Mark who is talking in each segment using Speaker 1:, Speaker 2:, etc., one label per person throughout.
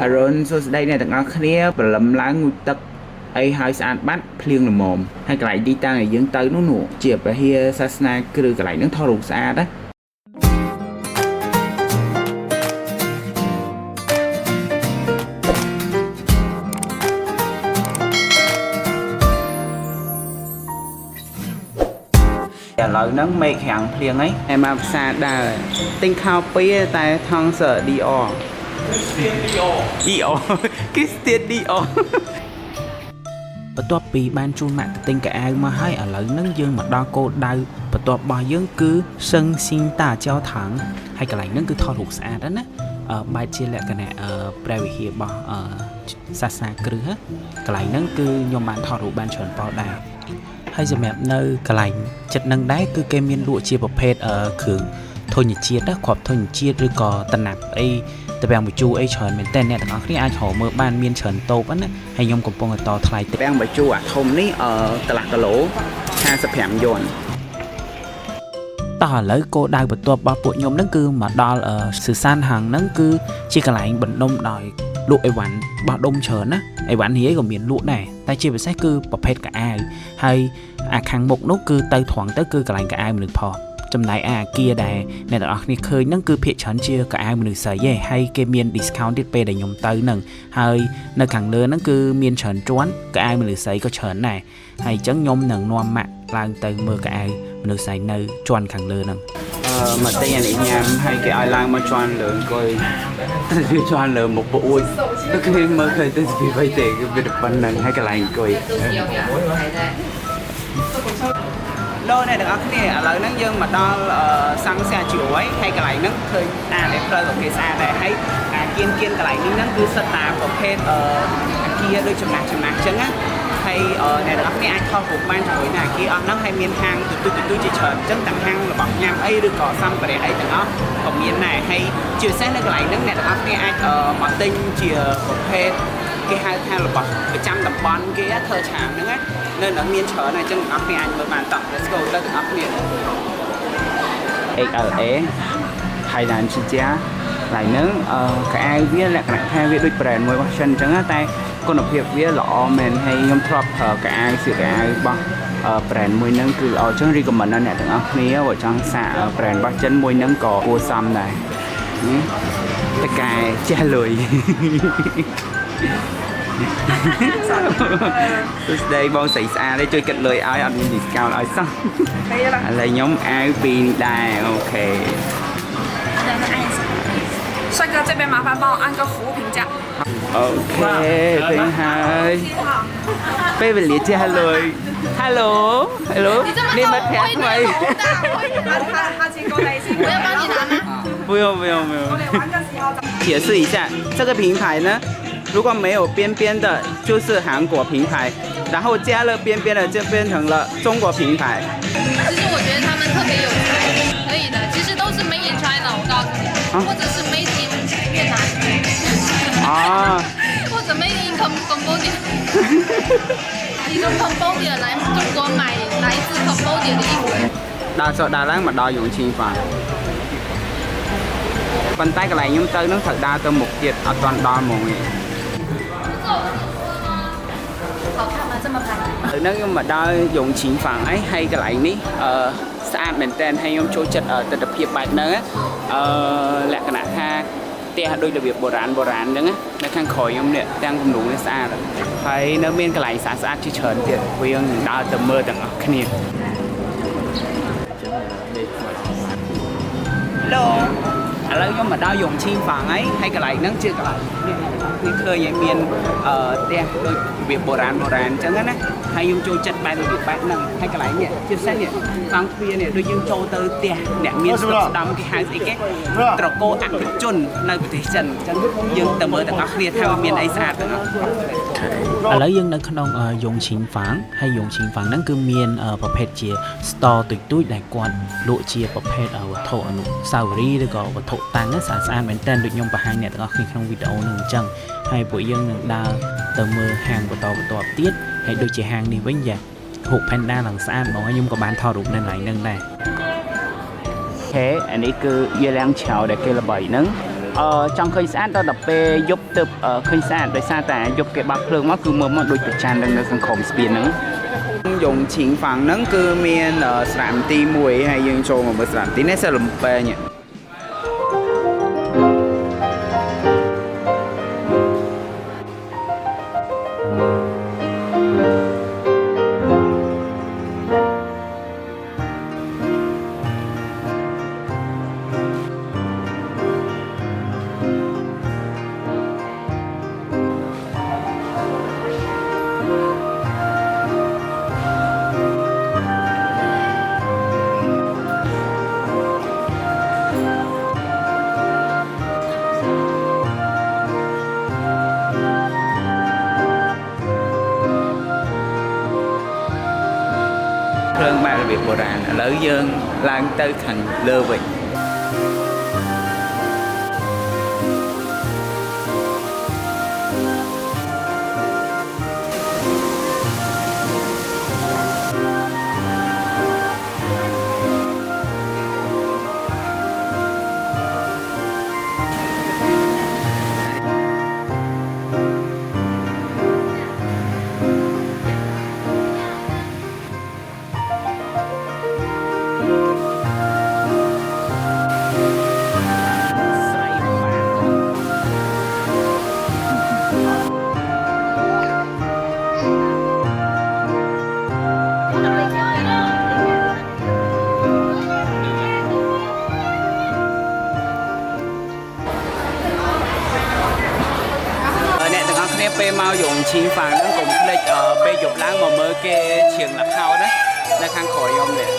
Speaker 1: rồi số đây này tặng áo kia và lầm lá ngụy tật ai hai sàn bắt phiêng là mồm hay cái lại đi ta này dương tới nó nụ chìa và hia sasna cứ cái lại nó thò rụt xa đó lời nó mê khẳng phiêng ấy em áp xa đà tinh khao bia tại thong sợ đi o đi o Christian đi o បន្ទាប់ពីបានជួនម៉ាក់ទៅទិញកៅអៅមកហើយឥឡូវហ្នឹងយើងមកដល់គោលដៅបន្ទាប់របស់យើងគឺសឹងស៊ីងតាចោថងហើយកន្លែងហ្នឹងគឺថតរូបស្អាតណាបែបជាលក្ខណៈព្រះវិហាររបស់សាសនាគ្រឹះកន្លែងហ្នឹងគឺខ្ញុំបានថតរូបបានច្រើនប៉ុណ្ណេះដែរហើយសម្រាប់នៅកន្លែងចិត្តហ្នឹងដែរគឺគេមានលក់ជាប្រភេទគ្រឿងធញ្ញជាតិណាគ្រាប់ធញ្ញជាតិឬក៏តំណាប់អីតពាំងបញ្ជូអីច្រើនមែនតើអ្នកទាំងអស់គ្នាអាចរកមើលបានមានច្រើនតូបណាហើយខ្ញុំកំពុងតថ្លៃតពាំងបញ្ជូអាធំនេះកន្លះគីឡូ55យួនតោះឥឡូវគោលដៅបន្ទាប់របស់ពួកខ្ញុំហ្នឹងគឺមកដល់សឺសានហាងហ្នឹងគឺជាកន្លែងបណ្ដុំដោយលក់អីវ៉ាន់បោះដុំច្រើនណាអីវ៉ាន់នេះក៏មានលក់ដែរតែជាពិសេសគឺប្រភេទកៅអៅហើយអាខាងមុខនោះគឺទៅត្រង់ទៅគឺកន្លែងកៅអៅមនុស្សផងចំណែកអាគារដែលអ្នកទាំងអស់គ្នាឃើញហ្នឹងគឺភាគច្រើនជាកៅអៅមនុស្សស្រីឯងហើយគេមាន discount ទៀតពេលដែលខ្ញុំទៅហ្នឹងហើយនៅខាងលើហ្នឹងគឺមានច្រើនជាន់កៅអៅមនុស្សស្រីក៏ច្រើនដែរហើយអញ្ចឹងខ្ញុំនឹងនាំម៉ាក់ឡើងទៅមើលកៅអៅមនុស្សស្រីនៅជាន់ខាងលើហ្នឹងមកតែអានេះញ៉ាំហើយគេឲ្យឡើងមកជាន់លើអង្គុយទៅជាន់លើមុខពួកអួយទៅគេមើលឃើញទៅស្ពីវៃទេគឺវាប៉ុណ្្នឹងហើយកន្លែងអង្គុយលោកអ្នកទាំងអស់គ្នាឥឡូវហ្នឹងយើងមកដល់សង្សាជួយហើយកន្លែងហ្នឹងឃើញអាដែលផ្លូវអូខេស្អាតដែរហើយអាគៀនកន្លែងនេះហ្នឹងគឺសិតតាប្រភេទអាគារដូចចំណាស់អញ្ចឹងណាហើយអ្នកទាំងអស់គ្នាអាចថតរូបបានជាមួយនឹងអាគារអស់ហ្នឹងហើយមានហាងទូជាច្រើនអញ្ចឹងទាំងហាងរបស់ញ៉ាំអីឬក៏សម្ភារៈអីទាំងអស់ក៏មានដែរហើយជាពិសេសនៅកន្លែងហ្នឹងអ្នកទាំងអស់គ្នាអាចមកទិញជាប្រភេទគេហៅថារបស់ប្រចាំតំបន់គេធ្វើឆាមហ្នឹងនៅនឹងមានច្រើនហើយអញ្ចឹងអ្នកគ្នាអាចមើលបានតោះ let's go ទៅទាំងអស់គ្នា XLA ហើយដល់ជាចាឡៃហ្នឹងកៅអៅវាលក្ខណៈថាវាដូច brand មួយរបស់ Shin អញ្ចឹងតែគុណភាពវាល្អមែនហើយខ្ញុំធ្លាប់ប្រើកៅអៅសៀកកៅអៅរបស់ brand មួយហ្នឹងគឺល្អចឹង recommend ដល់អ្នកទាំងអស់គ្នាបើចង់សាក brand របស់ចិនមួយហ្នឹងក៏គួរសមដែរតកែចេះលុយស្ដីបងស្រីស្អាតទេជួយគិតលុយឲ្យអត់មាន discount ឲ្យសោះឥឡូវខ្ញុំអាវពីរដែរអូខេ
Speaker 2: 帅哥，这边麻烦帮我按个服务评价。
Speaker 1: OK，等一下，被我理解，Hello，你们拍没？
Speaker 2: 他请过来一起，我要帮你拿吗？
Speaker 1: 不用。解释一下，这个平台呢，如果没有边边的，就是韩国平台，然后加了边边的，就变成了中国平台。
Speaker 2: 其实我觉得他们特别有才，可以的。其实都是 Made in China，我告诉你，或者是 Made in 越南，啊，或者 Made in Cambodia。你从 Cambodia 来中国买来自 Cambodia 的衣服。
Speaker 1: ដើរឡើងមកដល់យងឈីងហ្វាប៉ុន្តែកន្លែងខ្ញុំទៅនឹងត្រូវដើរទៅមុខទៀតអត់ទាន់ដល់ហ្មងទេ
Speaker 2: 好看吗？这么拍？
Speaker 1: នៅខ្ញុំមកដល់យងឈីងហ្វាអីហើយកន្លែងនេះស្អាតមែនតើហើយខ្ញុំចូលចិត្តទស្សនភាពបែបហ្នឹងលក្ខណៈថាផ្ទះដូចរបៀបបុរាណអញ្ចឹងនៅខាងក្រោយខ្ញុំនេះទាំងគំនូរនេះស្អាតហើយនៅមានកន្លែងស្អាតជាច្រើនទៀតវាដើរទៅមើលទាំងអស់គ្នាឡូឥឡូវខ្ញុំមកដល់យងឈីងហ្វាងហើយកន្លែងហ្នឹងជាកន្លែងនេះឃើញឲ្យមានផ្ទះដូចរបៀបបុរាណអញ្ចឹងណាហើយខ្ញុំចូលចិត្តបែបរបៀបបែបហ្នឹងហើយកន្លែងនេះជាពិសេសនេះខាងទ្វារនេះដូចយើងចូលទៅផ្ទះអ្នកមានស្រុកស្ដំគេហៅស្អីគេត្រកូលអភិជននៅប្រទេសចិនអញ្ចឹងយើងទៅមើលទាំងអស់គ្នាថាវាមានអីស្អាតទាំងអស់ឥឡូវយើងនៅក្នុងយងឈីងហ្វាងហើយយងឈីងហ្វាងហ្នឹងគឺមានប្រភេទជា store ទូចដែលគាត់លក់ជាប្រភេទវត្ថុអនុស្សាវរីយ៍ឬក៏វត្ថុតាំងស្អាតមែនតើដូចខ្ញុំបង្ហាញអ្នកទាំងអស់គ្នាក្នុងវីដេអូហ្នឹងអញ្ចឹងហើយពួកយើងនឹងដើរទៅមើលហាងបន្តទៀតហើយដូចជាហាងនេះវិញយ៉ារូប Panda ឡើងស្អាតហ្មងហើយខ្ញុំក៏បានថតរូបនៅកន្លែងហ្នឹងដែរអូខេអានេះគឺវាលាំងឆៅដែលគេល្បីហ្នឹង trong khơi sát đó đập pe giúp tập khơi sát để xa tại giúp cái bắp phượng nó cứ mơ mà đôi cái tràn đangនៅក្នុង spin ហ្នឹងdùng chiến phẳng ហ្នឹងគឺមានស្រាមទី1ហើយយើងចូលមកមើលស្រាមទីនេះសិលំពេញ ភ្លើងបែបរបៀបបុរាណឥឡូវយើងឡើងទៅខាងលើវិញ ពេលមកយងឈីងហ្វាងហ្នឹងកុំភ្លេចពេលយប់ឡើងមកមើលគេច្រៀងល្ខោនណានៅខាងក្រោយខ្ញុំនេះ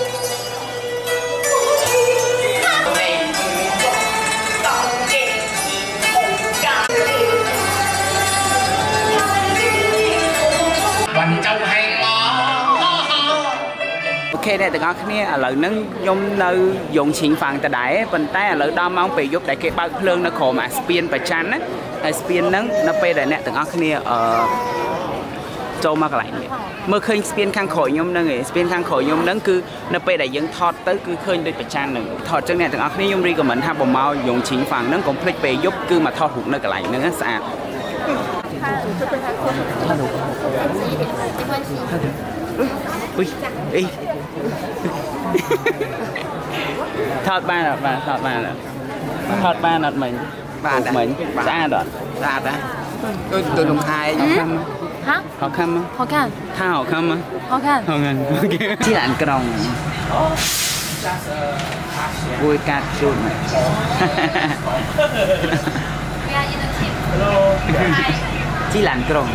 Speaker 1: អូខេអ្នកទាំងអស់គ្នាឥឡូវហ្នឹងខ្ញុំនៅយងឈីងហ្វាងតដែរប៉ុន្តែឥឡូវដល់ម៉ោងពេលយប់ដែលគេបើកភ្លើងនៅក្រោមអាស្ពានប្រច័នណាហើយស្ពានហ្នឹងនៅពេលដែលអ្នកទាំងអស់គ្នាចូលមកកន្លែងនេះមើលឃើញស្ពានខាងក្រោយខ្ញុំហ្នឹងឯងស្ពានខាងក្រោយខ្ញុំហ្នឹងគឺនៅពេលដែលយើងថតទៅគឺឃើញដូចប្រច័នហ្នឹងថតចឹងអ្នកទាំងអស់គ្នាខ្ញុំរីកមិនថាបើមកយងឈីងហ្វាងហ្នឹងកុំភ្លេចពេលយប់គឺមកថតរូបនៅកន្លែងហ្នឹងស្អាត Ui, đi. Thọt ba rồi, thọt ba rồi. Thọt ba là mình. Mình xa rồi. Xa đó. Tôi đồng hai.
Speaker 2: Hả?
Speaker 1: Khó khăn không?
Speaker 2: Khó khăn.
Speaker 1: Khó khăn không?
Speaker 2: Khó khăn.
Speaker 1: Khó khăn. Chỉ là ăn còng. Vui cát chút này. Chỉ là ăn còng.